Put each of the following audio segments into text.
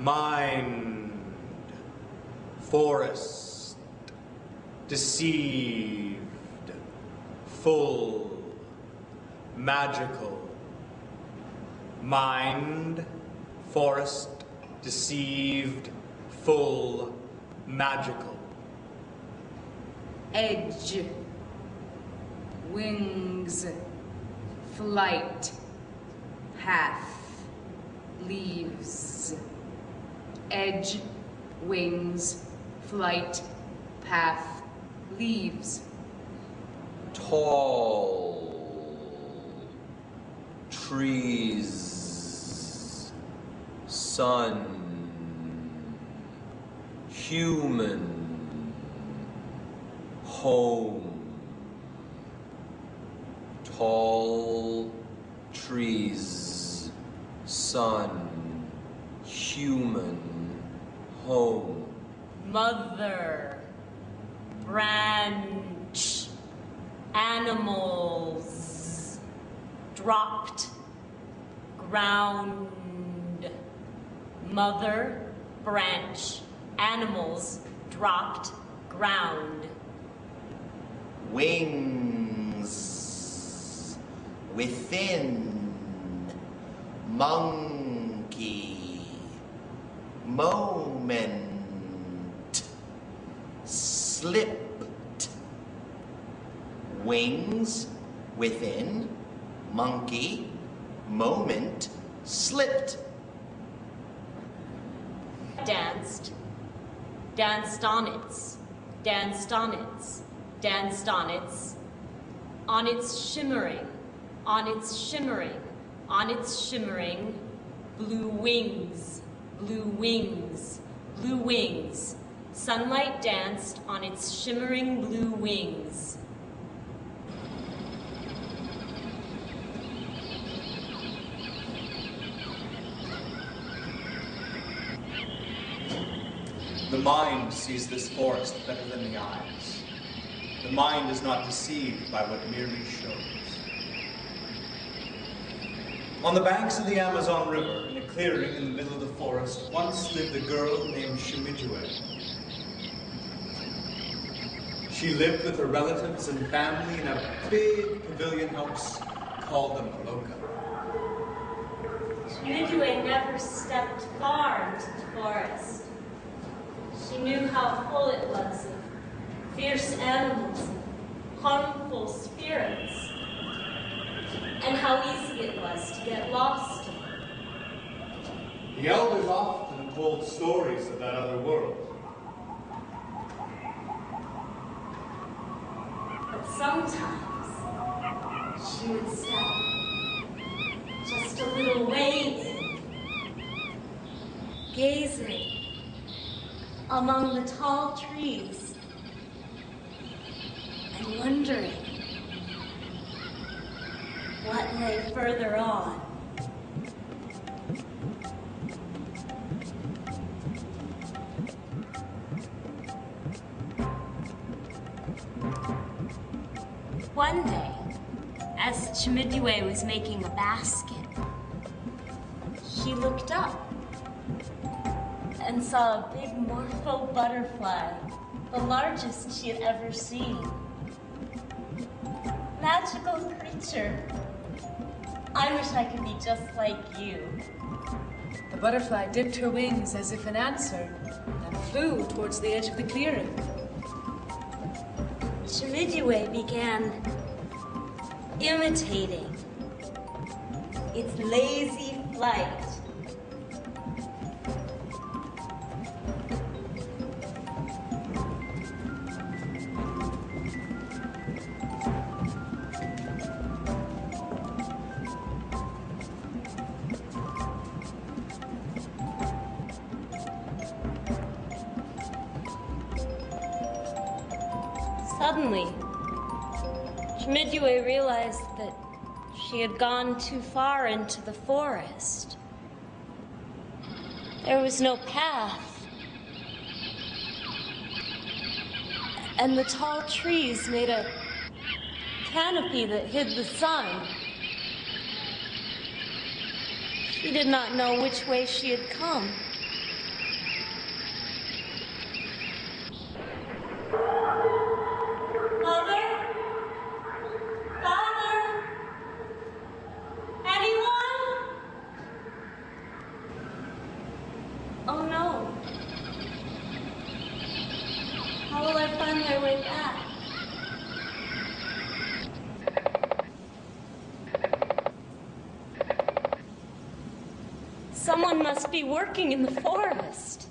Mind, forest, deceived, full, magical. Mind, forest, deceived, full, magical. Edge, wings, flight, path, leaves. Edge, wings, flight, path, leaves. Tall, trees, sun, human, home. Tall, trees, sun, human, home. Mother, branch, animals, dropped, ground. Mother, branch, animals, dropped, ground. Wings, within, monkey, moment, slipped. Wings, within, monkey, moment, slipped. Danced, danced on its, danced on its, danced on its shimmering, on its shimmering, on its shimmering, blue wings, blue wings, blue wings. Sunlight danced on its shimmering blue wings. The mind sees this forest better than the eyes. The mind is not deceived by what merely shows. On the banks of the Amazon River, in a clearing in the middle of the forest, once lived a girl named Shimijue. She lived with her relatives and family in a big pavilion house called the Maloka. Shimijue never stepped far into the forest. She knew how full it was of fierce animals and harmful spirits, and how easy it was to get lost in. The elders often told stories of that other world. But sometimes she would step just a little way in, gazing among the tall trees and wondering what lay further on. One day, as Shimijue was making a basket, she looked up and saw a big morpho butterfly, the largest she had ever seen. Magical creature. I wish I could be just like you. The butterfly dipped her wings as if in answer and flew towards the edge of the clearing. Shimijue began imitating its lazy flight. Suddenly, Shimijue realized that she had gone too far into the forest. There was no path, and the tall trees made a canopy that hid the sun. She did not know which way she had come Someone must be working in the forest.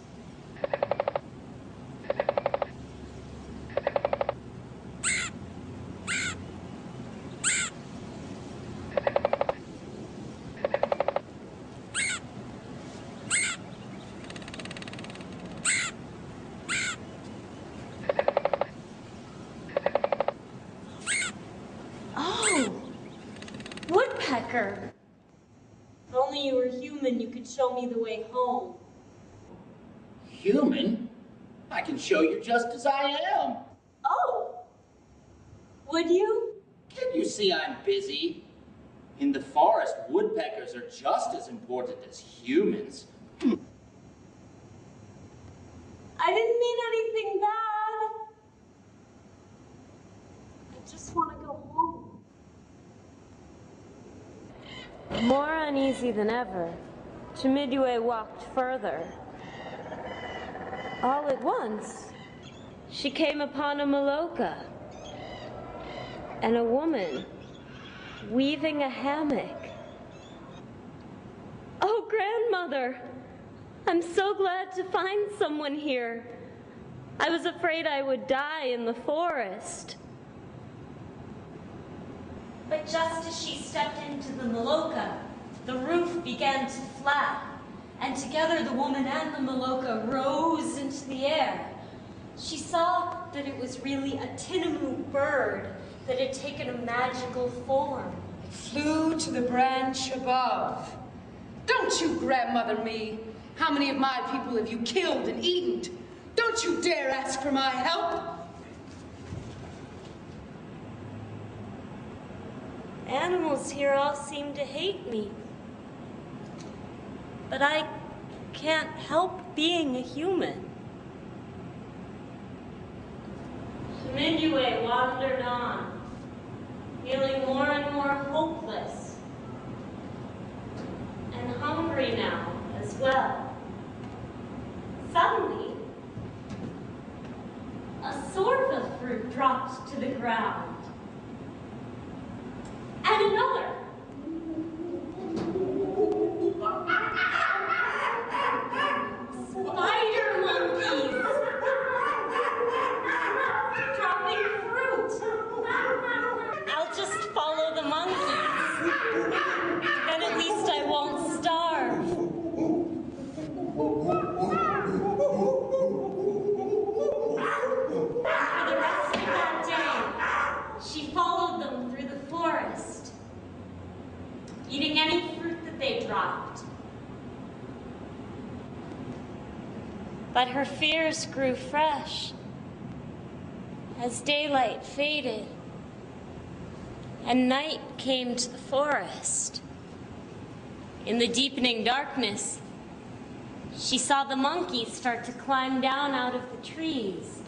Oh, woodpecker. If only you were human, you could show me the way home. Human? I can show you just as I am. Oh, would you? Can't you see I'm busy? In the forest, woodpeckers are just as important as humans. I didn't mean anything bad. I just want to go home. More uneasy than ever, Chimidue walked further. All at once, she came upon a Maloka and a woman weaving a hammock. Oh, grandmother! I'm so glad to find someone here. I was afraid I would die in the forest. But just as she stepped into the Maloka, the roof began to flap, and together the woman and the Maloka rose into the air. She saw that it was really a Tinamou bird that had taken a magical form. It flew to the branch above. Don't you grandmother me. How many of my people have you killed and eaten? Don't you dare ask for my help. Animals here all seem to hate me. But I can't help being a human. Chimidue wandered on, feeling more and more hopeless. And hungry now as well. Suddenly, a sorva fruit dropped to the ground. And another. Spider monkeys. Dropping fruit. I'll just follow the monkeys. Then at least I won't starve. For the rest of that day, she followed them through the forest, eating any fruit that they dropped. But her fears grew fresh as daylight faded and night came to the forest. In the deepening darkness, she saw the monkeys start to climb down out of the trees.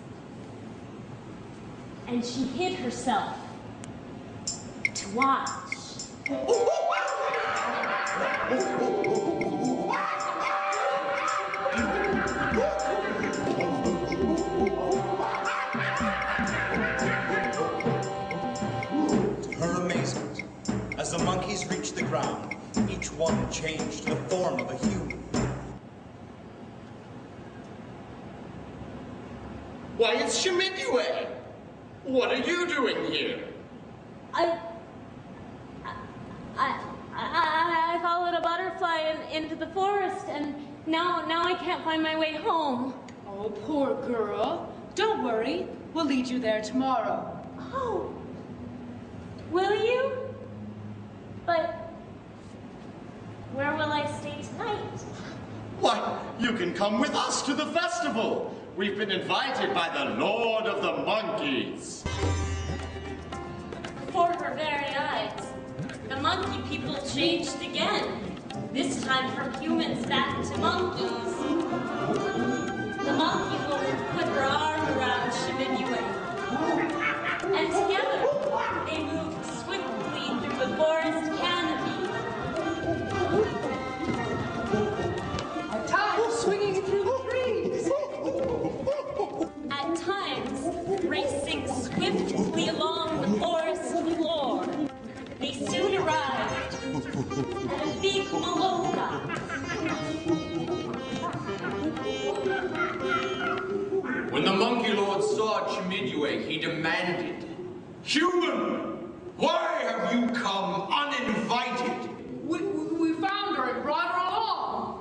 And she hid herself to watch. To her amazement, as the monkeys reached the ground, each one changed to the form of a human. Why, it's Chimidue! What are you doing here? I followed a butterfly into the forest, and now I can't find my way home. Oh, poor girl. Don't worry. We'll lead you there tomorrow. Oh, will you? But where will I stay tonight? Why, you can come with us to the festival. We've been invited by the Lord of the Monkeys. Before her very eyes, the monkey people changed again, this time from humans back to monkeys. The monkey woman put her arm around Chimidue, and together they moved swiftly through the forest canopy. At times, swinging through the trees. At times, racing swiftly along the forest floor. They soon arrived at a big Maloka, uninvited. Human, why have you come uninvited? We found her and brought her along.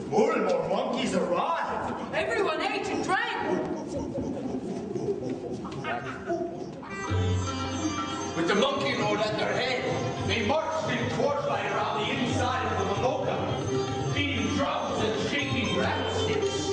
More and more monkeys arrive. Everyone ate and drank. With the monkey lord at their head, they marched in torchlight around the inside of the Maloka, beating drums and shaking rat sticks.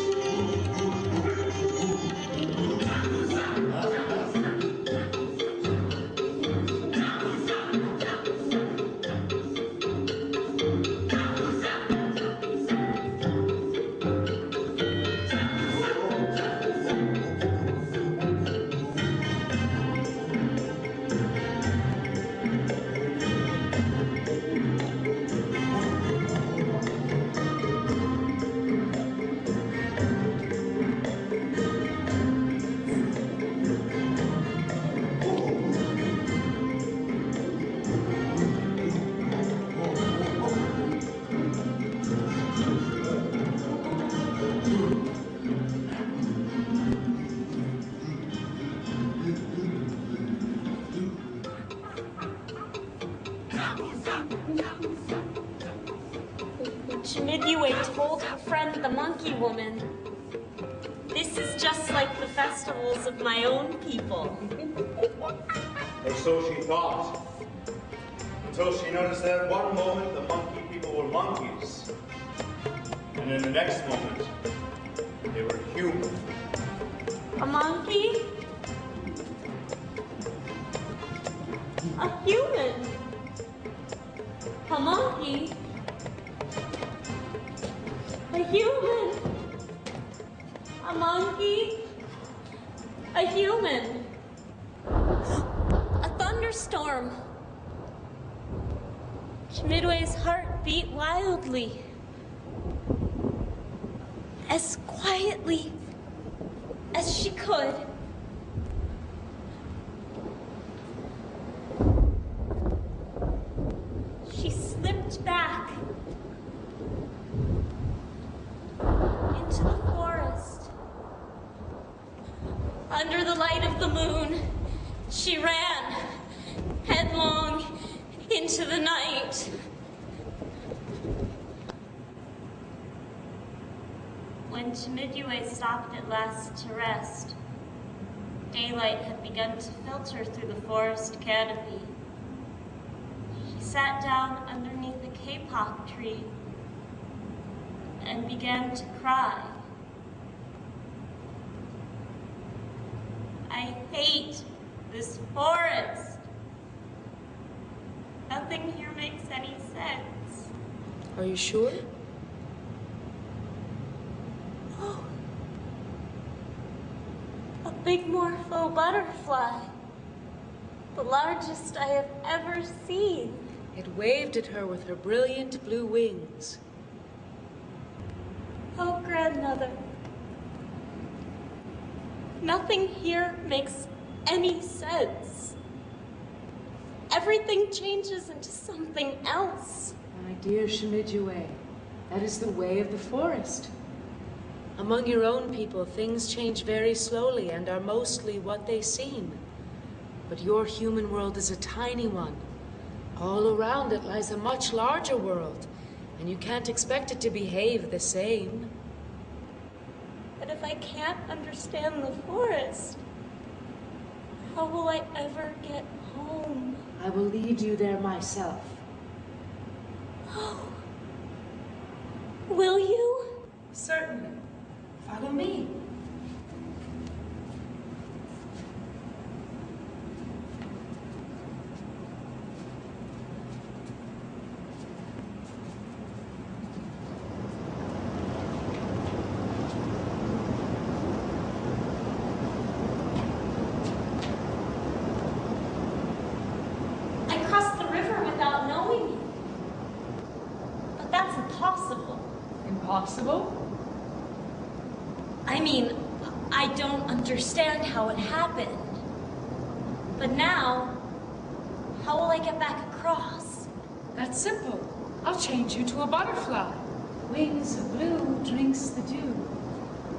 Chimidue told her friend the monkey woman, "This is just like the festivals of my own people." Or so she thought. Until she noticed that at one moment the monkey people were monkeys. And in the next moment, they were human. A monkey? A human? A monkey? A human? A monkey? A human? A thunderstorm? Chimidue's heart beat wildly. As quietly as she could. She slipped back into the forest. Under the light of the moon, she ran headlong into the night. When Chimidue stopped at last to rest, daylight had begun to filter through the forest canopy. She sat down underneath a kapok tree and began to cry. "I hate this forest. Nothing here makes any sense." Are you sure? Oh, a big morpho butterfly, the largest I have ever seen. It waved at her with her brilliant blue wings. Oh, grandmother, nothing here makes any sense. Everything changes into something else. My dear Chimidue, that is the way of the forest. Among your own people, things change very slowly and are mostly what they seem. But your human world is a tiny one. All around it lies a much larger world, and you can't expect it to behave the same. But if I can't understand the forest, how will I ever get home? I will lead you there myself. Oh, will you? Certainly. Follow me. I crossed the river without knowing you. But that's impossible. Impossible? I mean, I don't understand how it happened. But now, how will I get back across? That's simple. I'll change you to a butterfly. Wings of blue drinks the dew.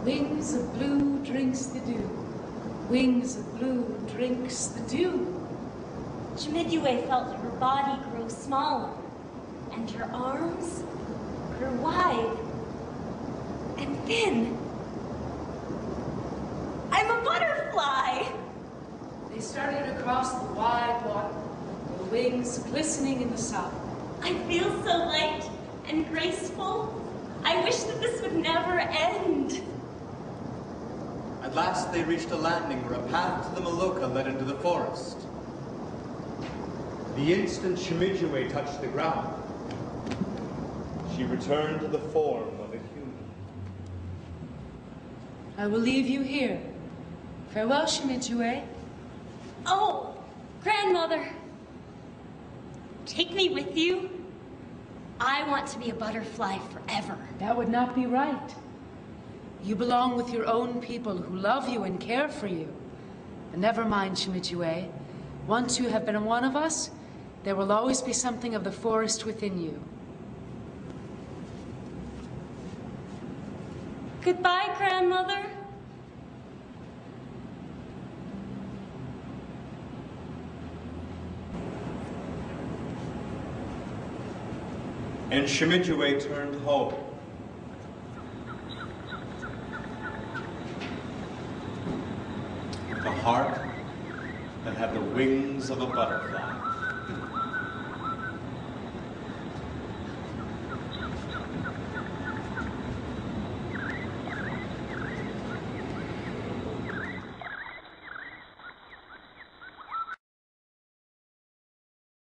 Wings of blue drinks the dew. Wings of blue drinks the dew. Chimidue felt her body grow smaller, and her arms grew wide and thin. I'm a butterfly! They started across the wide water, their wings glistening in the sun. I feel so light and graceful. I wish that this would never end. At last they reached a landing where a path to the Maloka led into the forest. The instant Chimidue touched the ground, she returned to the form of a human. I will leave you here. Farewell, Chimidue. Oh, grandmother, take me with you. I want to be a butterfly forever. That would not be right. You belong with your own people who love you and care for you. But never mind, Chimidue. Once you have been one of us, there will always be something of the forest within you. Goodbye, grandmother. And Chimidue turned home. With a heart that had the wings of a butterfly.